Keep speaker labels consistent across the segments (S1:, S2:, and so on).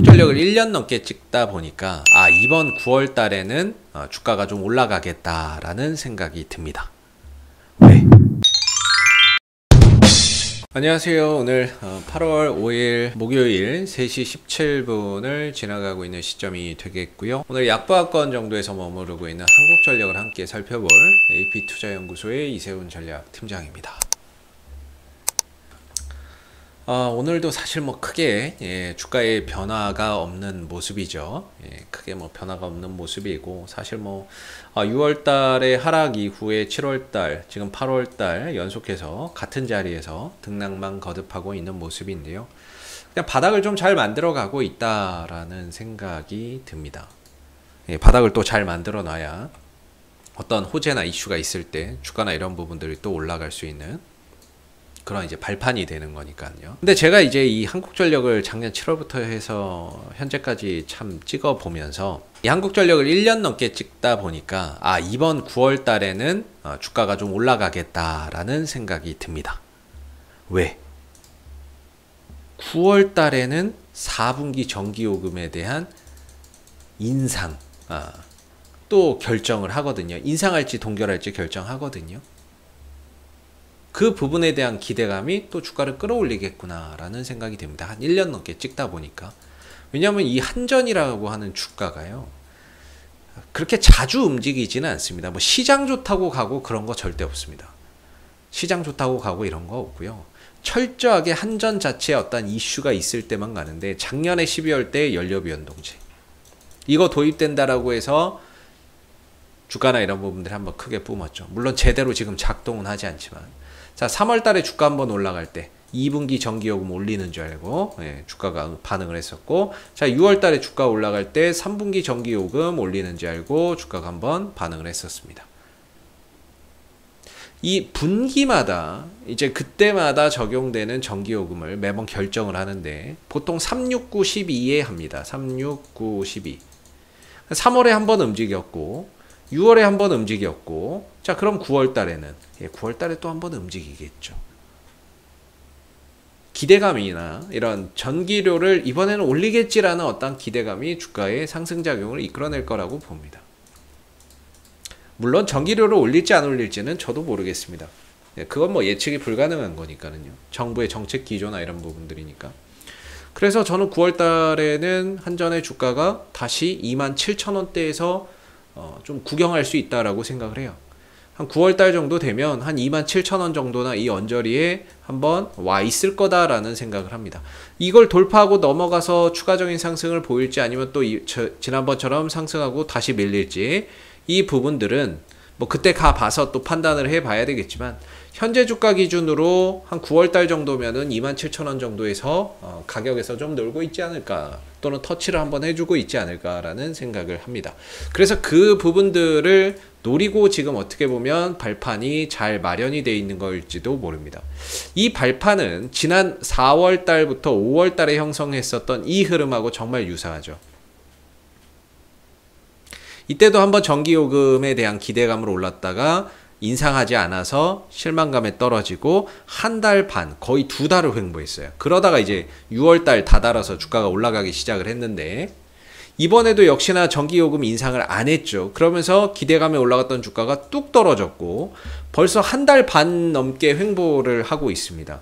S1: 한국전력을 1년 넘게 찍다 보니까 이번 9월 달에는 주가가 좀 올라가겠다라는 생각이 듭니다. 왜? 안녕하세요. 오늘 8월 5일 목요일 3시 17분을 지나가고 있는 시점이 되겠고요. 오늘 약보합권 정도에서 머무르고 있는 한국전력을 함께 살펴볼 AP투자연구소의 이세훈 전략팀장입니다. 오늘도 사실 크게 주가의 변화가 없는 모습이죠. 크게 변화가 없는 모습이고, 사실 6월 달에 하락 이후에 7월 달, 지금 8월 달 연속해서 같은 자리에서 등락만 거듭하고 있는 모습인데요. 그냥 바닥을 좀 잘 만들어 가고 있다라는 생각이 듭니다. 바닥을 또 잘 만들어 놔야 어떤 호재나 이슈가 있을 때 주가나 이런 부분들이 또 올라갈 수 있는 그런 이제 발판이 되는 거니까요. 근데 제가 이제 이 한국전력을 작년 7월부터 해서 현재까지 참 찍어 보면서 이 한국전력을 1년 넘게 찍다 보니까 이번 9월 달에는 주가가 좀 올라가겠다라는 생각이 듭니다. 왜? 9월 달에는 4분기 전기요금에 대한 인상 또 결정을 하거든요. 인상할지 동결할지 결정하거든요. 그 부분에 대한 기대감이 또 주가를 끌어올리겠구나 라는 생각이 듭니다. 한 1년 넘게 찍다 보니까. 왜냐하면 이 한전이라고 하는 주가가요, 그렇게 자주 움직이지는 않습니다. 시장 좋다고 가고 그런 거 절대 없습니다. 시장 좋다고 가고 이런 거 없고요. 철저하게 한전 자체에 어떤 이슈가 있을 때만 가는데, 작년에 12월 때 연료비연동제 이거 도입된다라고 해서 주가나 이런 부분들이 한번 크게 뿜었죠. 물론 제대로 지금 작동은 하지 않지만, 자, 3월 달에 주가 한번 올라갈 때 2분기 전기요금 올리는 줄 알고 주가가 반응을 했었고, 자, 6월 달에 주가 올라갈 때 3분기 전기요금 올리는 줄 알고 주가가 한번 반응을 했었습니다. 이 분기마다 이제 그때마다 적용되는 전기요금을 매번 결정을 하는데, 보통 369, 12에 합니다. 369, 12. 3월에 한번 움직였고 6월에 한번 움직였고, 자, 그럼 9월 달에는 9월 달에 또 한번 움직이겠죠. 기대감이나 이런 전기료를 이번에는 올리겠지라는 어떤 기대감이 주가의 상승작용을 이끌어낼 거라고 봅니다. 물론 전기료를 올릴지 안 올릴지는 저도 모르겠습니다. 그건 예측이 불가능한 거니까요. 정부의 정책 기조나 이런 부분들이니까. 그래서 저는 9월 달에는 한전의 주가가 다시 27,000원대에서 좀 구경할 수 있다라고 생각을 해요. 한 9월 달 정도 되면 한 27,000원 정도나 이 언저리에 한번 와 있을 거다라는 생각을 합니다. 이걸 돌파하고 넘어가서 추가적인 상승을 보일지, 아니면 또 지난번처럼 상승하고 다시 밀릴지, 이 부분들은 그때 가봐서 또 판단을 해봐야 되겠지만, 현재 주가 기준으로 한 9월 달 정도면은 27,000원 정도에서 가격에서 좀 놀고 있지 않을까, 또는 터치를 한번 해주고 있지 않을까라는 생각을 합니다. 그래서 그 부분들을 노리고 지금 어떻게 보면 발판이 잘 마련이 되어 있는 걸지도 모릅니다. 이 발판은 지난 4월 달부터 5월 달에 형성했었던 이 흐름하고 정말 유사하죠. 이때도 한번 전기요금에 대한 기대감으로 올랐다가 인상하지 않아서 실망감에 떨어지고 한 달 반, 거의 2달을 횡보했어요. 그러다가 이제 6월달 다다라서 주가가 올라가기 시작을 했는데, 이번에도 역시나 전기요금 인상을 안 했죠. 그러면서 기대감에 올라갔던 주가가 뚝 떨어졌고, 벌써 한 달 반 넘게 횡보를 하고 있습니다.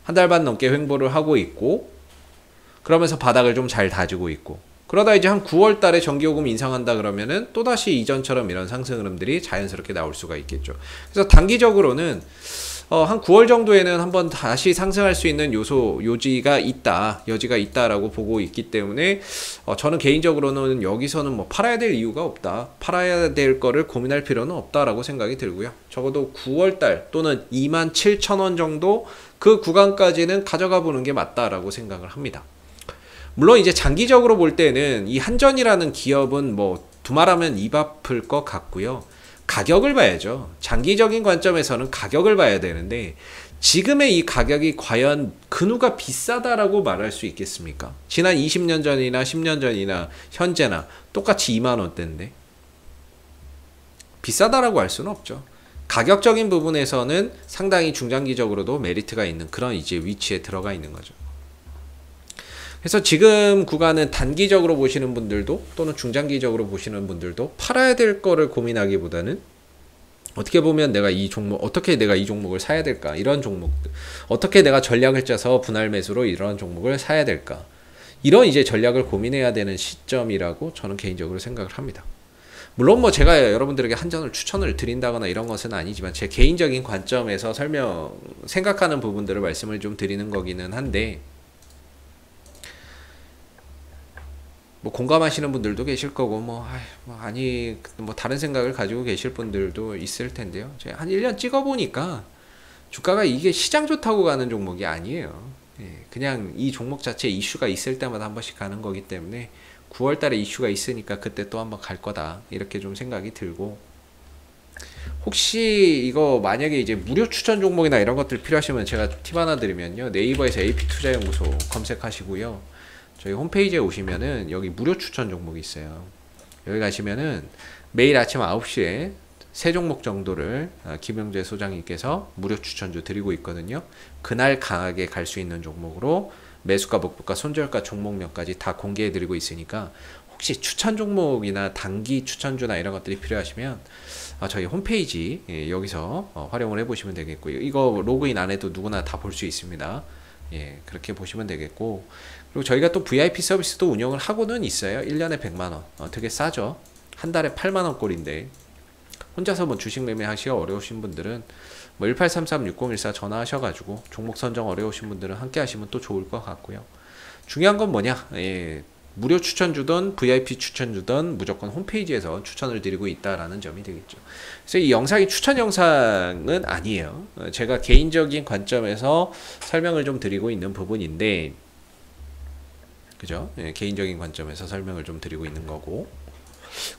S1: 한 달 반 넘게 횡보를 하고 있고, 그러면서 바닥을 좀 잘 다지고 있고, 그러다 이제 한 9월 달에 전기요금 인상한다 그러면은 또다시 이전처럼 이런 상승 흐름들이 자연스럽게 나올 수가 있겠죠. 그래서 단기적으로는 한 9월 정도에는 한번 다시 상승할 수 있는 여지가 있다라고 보고 있기 때문에, 저는 개인적으로는 여기서는 팔아야 될 이유가 없다, 팔아야 될 거를 고민할 필요는 없다라고 생각이 들고요. 적어도 9월 달 또는 27,000원 정도 그 구간까지는 가져가 보는 게 맞다라고 생각을 합니다. 물론 이제 장기적으로 볼 때는 이 한전이라는 기업은 두말하면 입 아플 것 같고요. 가격을 봐야죠. 장기적인 관점에서는 가격을 봐야 되는데, 지금의 이 가격이 과연 근우가 비싸다라고 말할 수 있겠습니까? 지난 20년 전이나 10년 전이나 현재나 똑같이 2만 원대인데 비싸다라고 할 수는 없죠. 가격적인 부분에서는 상당히 중장기적으로도 메리트가 있는 그런 이제 위치에 들어가 있는 거죠. 그래서 지금 구간은 단기적으로 보시는 분들도 또는 중장기적으로 보시는 분들도 팔아야 될 거를 고민하기보다는 어떻게 보면 내가 이 종목, 어떻게 내가 이 종목을 사야 될까? 이런 종목들. 어떻게 내가 전략을 짜서 분할 매수로 이런 종목을 사야 될까? 이런 이제 전략을 고민해야 되는 시점이라고 저는 개인적으로 생각을 합니다. 물론 뭐 제가 여러분들에게 한전을 추천을 드린다거나 이런 것은 아니지만 제 개인적인 관점에서 생각하는 부분들을 말씀을 좀 드리는 거기는 한데, 뭐 공감하시는 분들도 계실 거고 뭐 다른 생각을 가지고 계실 분들도 있을 텐데요. 제가 한 1년 찍어 보니까 주가가 이게 시장 좋다고 가는 종목이 아니에요. 그냥 이 종목 자체 이슈가 있을 때마다 한 번씩 가는 거기 때문에 9월 달에 이슈가 있으니까 그때 또 한번 갈 거다, 이렇게 좀 생각이 들고, 혹시 이거 만약에 이제 무료 추천 종목이나 이런 것들 필요하시면 제가 팁 하나 드리면요, 네이버에서 AP투자연구소 검색하시고요, 저희 홈페이지에 오시면은 여기 무료 추천 종목이 있어요. 여기 가시면은 매일 아침 9시에 세 종목 정도를 김영재 소장님께서 무료 추천주 드리고 있거든요. 그날 강하게 갈 수 있는 종목으로 매수가, 목표가, 손절가, 종목명까지 다 공개해 드리고 있으니까, 혹시 추천 종목이나 단기 추천주나 이런 것들이 필요하시면 저희 홈페이지 여기서 활용을 해 보시면 되겠고요. 이거 로그인 안 해도 누구나 다 볼 수 있습니다. 그렇게 보시면 되겠고, 그리고 저희가 또 VIP 서비스도 운영을 하고는 있어요. 1년에 100만원, 되게 싸죠. 한 달에 8만원 꼴인데, 혼자서 뭐 주식 매매하시기 어려우신 분들은 뭐 1833-6014 전화하셔가지고 종목 선정 어려우신 분들은 함께 하시면 또 좋을 것 같고요. 중요한 건 뭐냐, 무료 추천 주던 VIP 추천 주던 무조건 홈페이지에서 추천을 드리고 있다라는 점이 되겠죠. 그래서 이 영상이 추천 영상은 아니에요. 제가 개인적인 관점에서 설명을 좀 드리고 있는 부분인데, 그죠? 개인적인 관점에서 설명을 좀 드리고 있는 거고,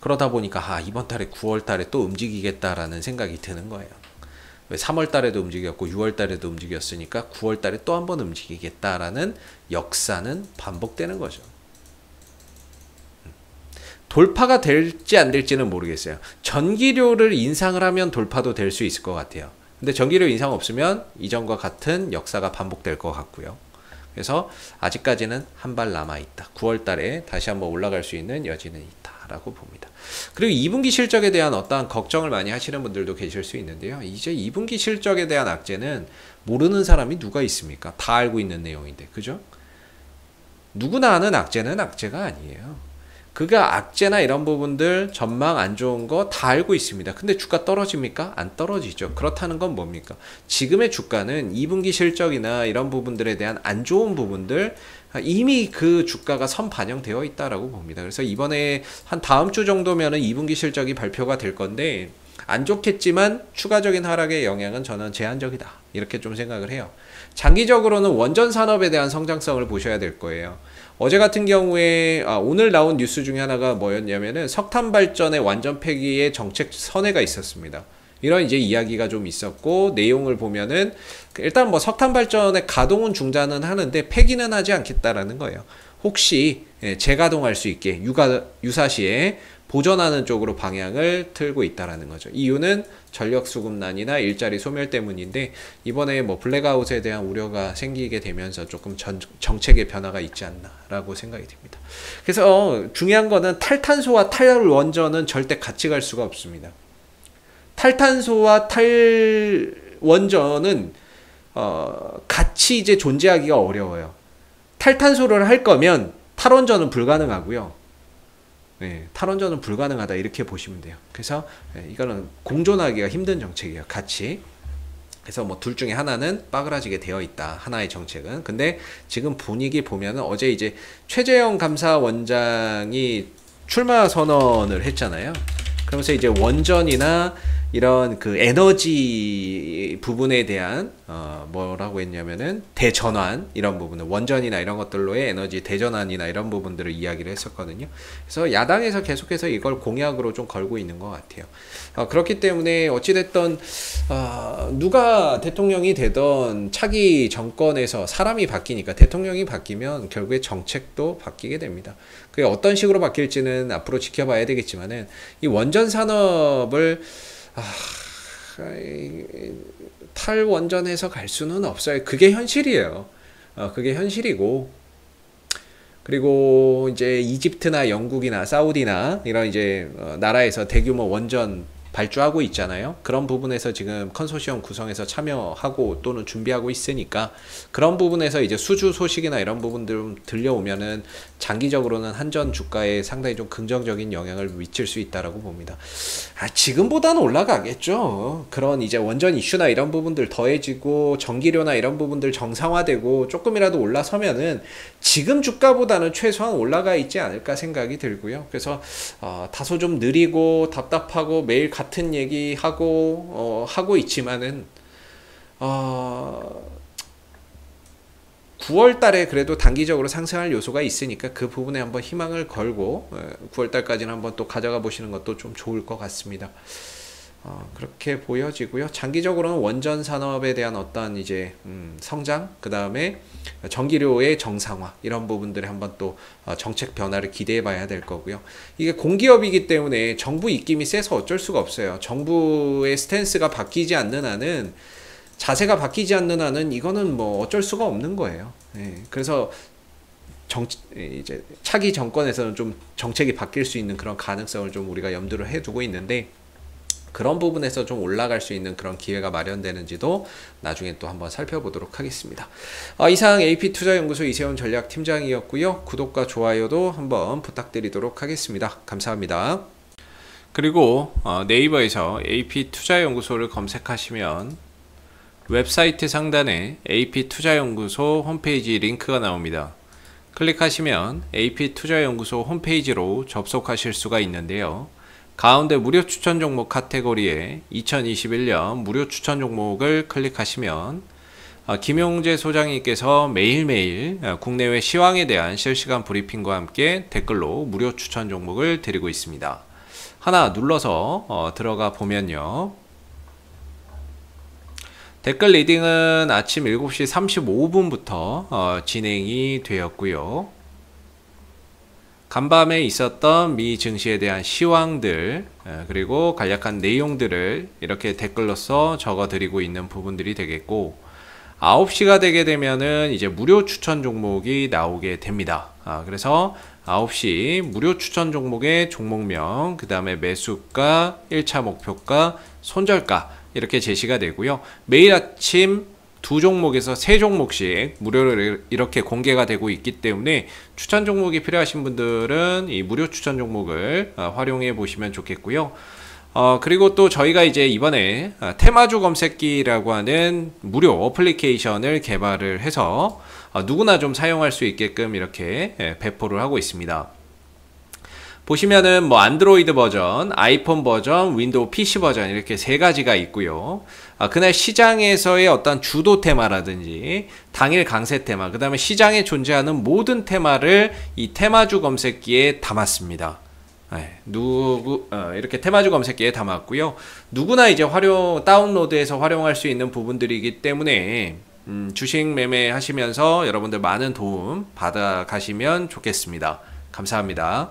S1: 그러다 보니까 이번 달에 9월 달에 또 움직이겠다라는 생각이 드는 거예요. 왜 3월 달에도 움직였고 6월 달에도 움직였으니까 9월 달에 또 한 번 움직이겠다라는 역사는 반복되는 거죠. 돌파가 될지 안 될지는 모르겠어요. 전기료를 인상을 하면 돌파도 될 수 있을 것 같아요. 근데 전기료 인상 없으면 이전과 같은 역사가 반복될 것 같고요. 그래서 아직까지는 한 발 남아있다. 9월 달에 다시 한번 올라갈 수 있는 여지는 있다라고 봅니다. 그리고 2분기 실적에 대한 어떠한 걱정을 많이 하시는 분들도 계실 수 있는데요. 이제 2분기 실적에 대한 악재는 모르는 사람이 누가 있습니까? 다 알고 있는 내용인데, 그죠? 누구나 아는 악재는 악재가 아니에요. 그가 악재나 이런 부분들, 전망 안 좋은 거 다 알고 있습니다. 근데 주가 떨어집니까? 안 떨어지죠. 그렇다는 건 뭡니까? 지금의 주가는 2분기 실적이나 이런 부분들에 대한 안 좋은 부분들, 이미 그 주가가 선 반영되어 있다라고 봅니다. 그래서 이번에 한 다음 주 정도면은 2분기 실적이 발표가 될 건데, 안 좋겠지만 추가적인 하락의 영향은 저는 제한적이다, 이렇게 좀 생각을 해요. 장기적으로는 원전 산업에 대한 성장성을 보셔야 될 거예요. 어제 같은 경우에 오늘 나온 뉴스 중에 하나가 뭐였냐면은 석탄 발전의 완전 폐기의 정책 선회가 있었습니다. 이런 이제 이야기가 좀 있었고, 내용을 보면은 일단 뭐 석탄 발전의 가동은 중단은 하는데 폐기는 하지 않겠다라는 거예요. 혹시 재가동할 수 있게 유사시에 보전하는 쪽으로 방향을 틀고 있다라는 거죠. 이유는 전력 수급난이나 일자리 소멸 때문인데, 이번에 뭐 블랙아웃에 대한 우려가 생기게 되면서 조금 정책의 변화가 있지 않나라고 생각이 됩니다. 그래서 중요한 거는 탈탄소와 탈원전은 절대 같이 갈 수가 없습니다. 탈탄소와 탈원전은 같이 이제 존재하기가 어려워요. 탈탄소를 할 거면 탈원전은 불가능하고요. 탈원전은 불가능하다, 이렇게 보시면 돼요. 그래서 이거는 공존하기가 힘든 정책이에요, 같이. 그래서 뭐 둘 중에 하나는 빠그라지게 되어 있다, 하나의 정책은. 근데 지금 분위기 보면은 어제 이제 최재형 감사원장이 출마 선언을 했잖아요. 그러면서 이제 원전이나 이런 그 에너지 부분에 대한 뭐라고 했냐면은 대전환, 이런 부분을 원전이나 이런 것들로의 에너지 대전환이나 이런 부분들을 이야기를 했었거든요. 그래서 야당에서 계속해서 이걸 공약으로 좀 걸고 있는 것 같아요. 그렇기 때문에 어찌됐든 누가 대통령이 되던 차기 정권에서 사람이 바뀌니까, 대통령이 바뀌면 결국에 정책도 바뀌게 됩니다. 그게 어떤 식으로 바뀔지는 앞으로 지켜봐야 되겠지만은, 이 원전 산업을 탈원전해서 갈 수는 없어요. 그게 현실이에요. 그게 현실이고, 그리고 이제 이집트나 영국이나 사우디나 이런 이제 나라에서 대규모 원전 발주하고 있잖아요. 그런 부분에서 지금 컨소시엄 구성해서 참여하고 또는 준비하고 있으니까 그런 부분에서 이제 수주 소식이나 이런 부분들 들려오면은 장기적으로는 한전 주가에 상당히 좀 긍정적인 영향을 미칠 수 있다라고 봅니다. 지금보다는 올라가겠죠. 그런 이제 원전 이슈나 이런 부분들 더해지고 전기료나 이런 부분들 정상화되고 조금이라도 올라서면은 지금 주가보다는 최소한 올라가 있지 않을까 생각이 들고요. 그래서 다소 좀 느리고 답답하고 매일 같은 얘기하고 하고 있지만은 9월 달에 그래도 단기적으로 상승할 요소가 있으니까 그 부분에 한번 희망을 걸고 9월 달까지는 한번 또 가져가 보시는 것도 좀 좋을 것 같습니다. 그렇게 보여지고요. 장기적으로는 원전 산업에 대한 어떤 이제 성장, 그 다음에 전기료의 정상화 이런 부분들에 한번 또 정책 변화를 기대해 봐야 될 거고요. 이게 공기업이기 때문에 정부 입김이 세서 어쩔 수가 없어요. 정부의 스탠스가 바뀌지 않는 한은, 자세가 바뀌지 않는 한은 이거는 뭐 어쩔 수가 없는 거예요. 그래서 이제 차기 정권에서는 좀 정책이 바뀔 수 있는 그런 가능성을 좀 우리가 염두를 해두고 있는데, 그런 부분에서 좀 올라갈 수 있는 그런 기회가 마련되는지도 나중에 또 한번 살펴보도록 하겠습니다. 이상 AP투자연구소 이세훈 전략팀장이었고요. 구독과 좋아요도 한번 부탁드리도록 하겠습니다. 감사합니다. 그리고 네이버에서 AP투자연구소를 검색하시면 웹사이트 상단에 AP투자연구소 홈페이지 링크가 나옵니다. 클릭하시면 AP투자연구소 홈페이지로 접속하실 수가 있는데요. 가운데 무료 추천 종목 카테고리에 2021년 무료 추천 종목을 클릭하시면 김용재 소장님께서 매일매일 국내외 시황에 대한 실시간 브리핑과 함께 댓글로 무료 추천 종목을 드리고 있습니다. 하나 눌러서 들어가 보면요. 댓글 리딩은 아침 7시 35분부터 진행이 되었고요. 간밤에 있었던 미 증시에 대한 시황들, 그리고 간략한 내용들을 이렇게 댓글로서 적어 드리고 있는 부분들이 되겠고, 9시가 되게 되면은 이제 무료 추천 종목이 나오게 됩니다. 그래서 9시 무료 추천 종목의 종목명, 그 다음에 매수가, 1차 목표가, 손절가 이렇게 제시가 되고요. 매일 아침 두 종목에서 세 종목씩 무료로 이렇게 공개가 되고 있기 때문에 추천 종목이 필요하신 분들은 이 무료 추천 종목을 활용해 보시면 좋겠고요. 그리고 또 저희가 이제 이번에 테마주 검색기라고 하는 무료 어플리케이션을 개발을 해서 누구나 좀 사용할 수 있게끔 이렇게 배포를 하고 있습니다. 보시면은 뭐 안드로이드 버전, 아이폰 버전, 윈도우 PC 버전 이렇게 세 가지가 있고요. 그날 시장에서의 어떤 주도 테마라든지 당일 강세 테마, 그 다음에 시장에 존재하는 모든 테마를 이 테마주 검색기에 담았습니다. 이렇게 테마주 검색기에 담았고요. 누구나 이제 다운로드해서 활용할 수 있는 부분들이기 때문에 주식 매매 하시면서 여러분들 많은 도움 받아 가시면 좋겠습니다. 감사합니다.